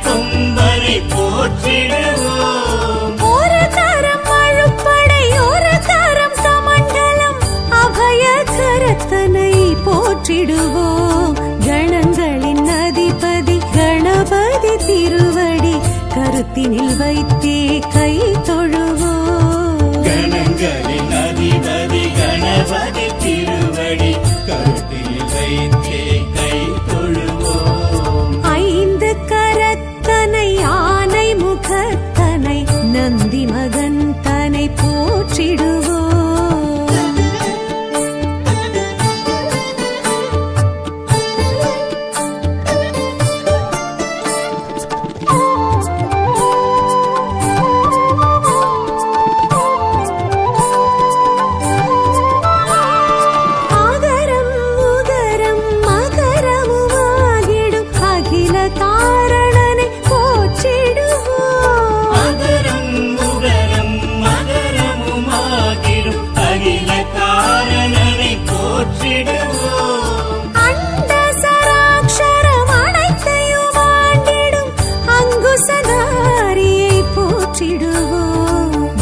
கொம்பனை போற்றிடுவோம். ஒரு கரம் அழுப்படை ஒரு கரம் கமண்டலம் அபய கரத்தனை போற்றிடுவோம். கணங்களின் அதிபதி கணபதி திருவடி கருத்தினில் வைத்தே கை தொழுவோம். கணங்களின் அதிபதி கணபதி திருவடி கருத்தினில் வைத்தே கை தொழுவோம். ஐந்து கரத்தனை ஆனை முகத்தனை நந்தி மகன் தனை போற்றிடுவோம்.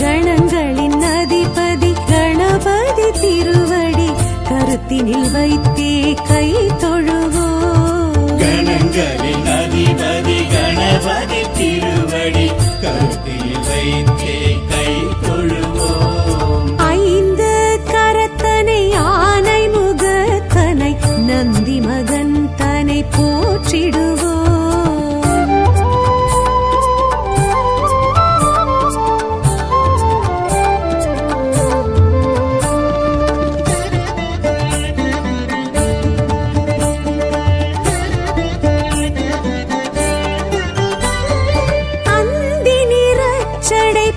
கணங்களின் அதிபதி கணபதி திருவடி கருத்தினில் வைத்தே கை தொழுவோம். கணங்களின் அதிபதி கணபதி திருவடி கருத்தினில் வைத்தே கை தொழுவோம். ஐந்து கரத்தனை ஆனை முகத்தனை நந்தி மகன் தனை போற்றிடுவோம்.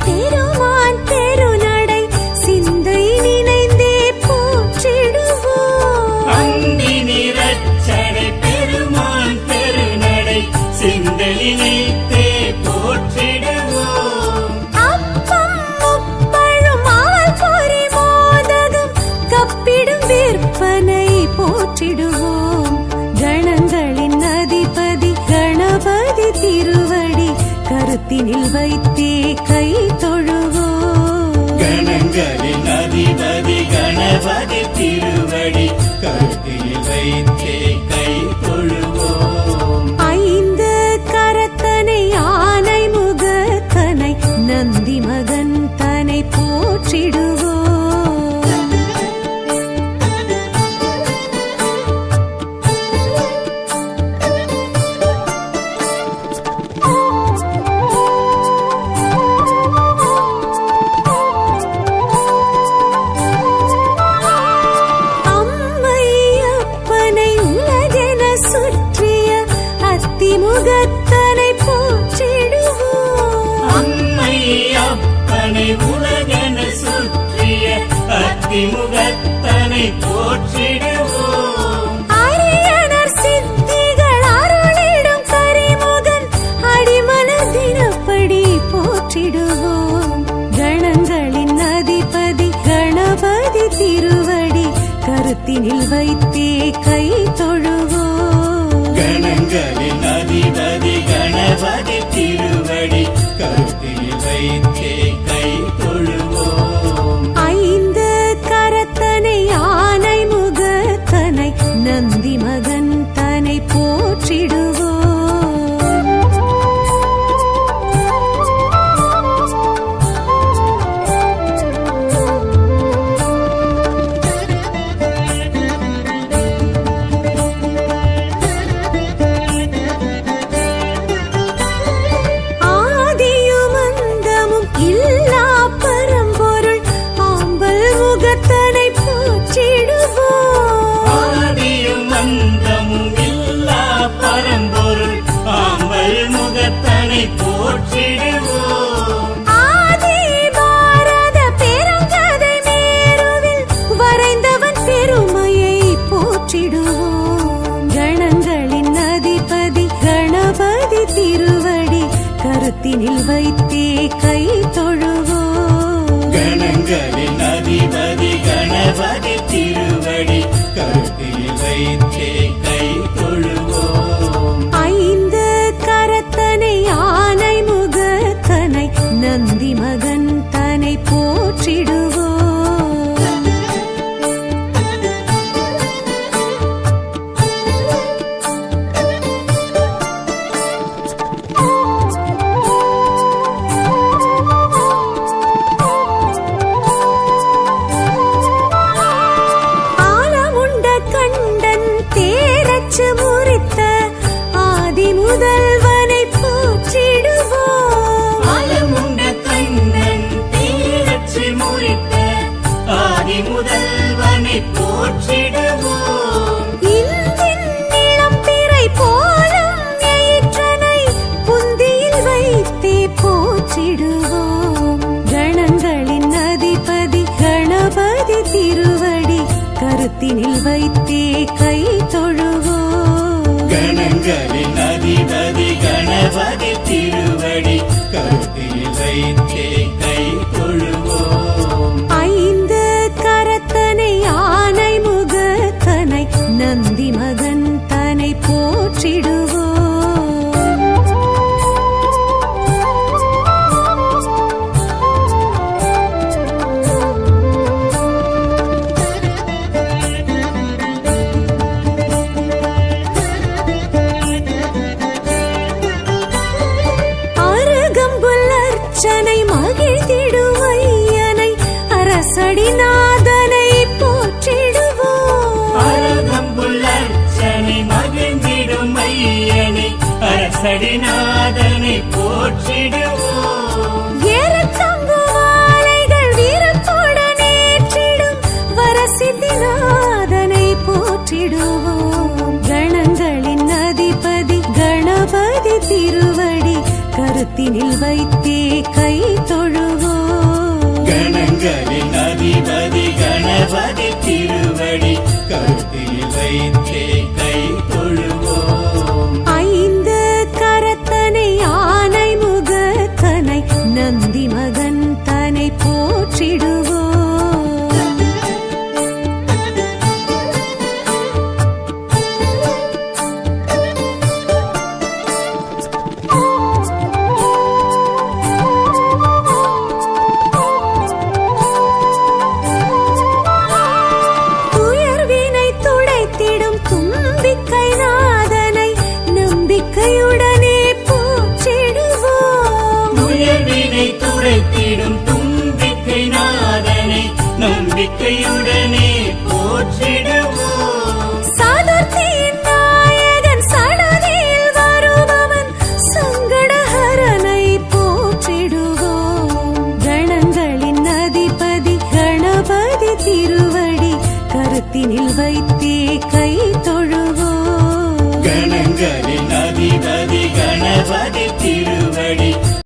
பெருமான் பெருநடை சிந்தை நினைந்தே போற்றிடுவோம். அந்தி நிறச்சடை பெருமான் பெருநடை சிந்தை நினைத்தே போற்றிடுவோம். அப்பம் முப்பழும் அவல் பொறி மோதகம் கப்பிடும் விற்பனை போற்றிடுவோம். கணங்களின் அதிபதி கணபதி திருவடி கருத்தினில் வைத்தே கை தொழுவோம். கணங்களின் அதிபதி கணபதி திருவடி கருத்தினில் வைத்தே கை தொழுவோம். ஐந்து கரத்தனை ஆனை முகத்தனை நந்தி மகன் தனை போற்றிடுவோம். முகத்தனை போற்றிடுவோம். அம்மை அப்பனை உலகென சுற்றிய அத்திமுகத்தனை போற்றிடுவோம். அரியணர் சித்திகள் அருளிடும் கரிமுகன் அடிமலர் தினப்படி போற்றிடுவோம். கணங்களின் அதிபதி கணபதி திருவடி கருத்தினில் வைத்தே கை தொழுவோம். கணங்களின் அதிபதி கணபதி திருவடி கருத்தினில் வைத்தே கை தொழுவோம். ஐந்து கரத்தனை ஆனை முகத்தனை நந்தி மகன் தனை போற்றிடுவோம். போற்றிடுவோம். ஆதி பாரத பெருங்கதை மேருவில் வரைந்தவன் பெருமையை போற்றிடுவோம். கணங்களின் அதிபதி கணபதி திருவடி கருத்தினில் வைத்தே கை தொழுவோம். கணங்களின் அதிபதி கணபதி திருவடி கருத்தினில் வைத்தே கை தொழுவோம். ஐந்து கரத்தனை வைத்தே கை தொழுவோம். கணங்களின் அதிபதி கணபதி திருவடி கருத்தில் வைத்தே கை தொழுவோம். ஐந்து கரத்தனை யானை முகத்தனை நந்தி மகன் தனை போற்றிடுவோம். அருகம்புல்லர்ச்சனை மகிழ்ந்திடும் ஐயனை அரசடிநாதனை போற்றிடுவோம். அருகம்புல்லர்ச்சனை மகிழ்ந்திடும் ஐயனை அரசடிநாதனை போற்றிடுவோம். ஏறத்தம்பு மாலைகள் வீரத்துடன் ஏற்றிடும் வரசித்திநாதனை போற்றிடுவோம். கணங்களின் அதிபதி கணபதி திருவடி கருத்தினில் வைத்தே கை தொழுவோம். கணங்களின் அதிபதி கணபதி திருவடி கருத்தில் வைத்தே கை தொழுவோம். ஐந்து கரத்தனை யானை முகத்தனை நந்தி மகன் தனை போற்றிடுவோம். துயர்வினை துடைத்திடும் தும்பிக்கை நாதனை நம்பிக்கையுடனே போற்றிடுவோம். துயர்வினை துடைத்திடும் தும்பிக்கை நாதனை நம்பிக்கையுடனே போற்றிடுவோம். சதுர்த்தியின் நாயகன் சடதியில் வருபவன் சங்கடஹரனை போற்றிடுவோம். கணங்களின் அதிபதி கணபதி திருவடி கருத்தினில் வைத்து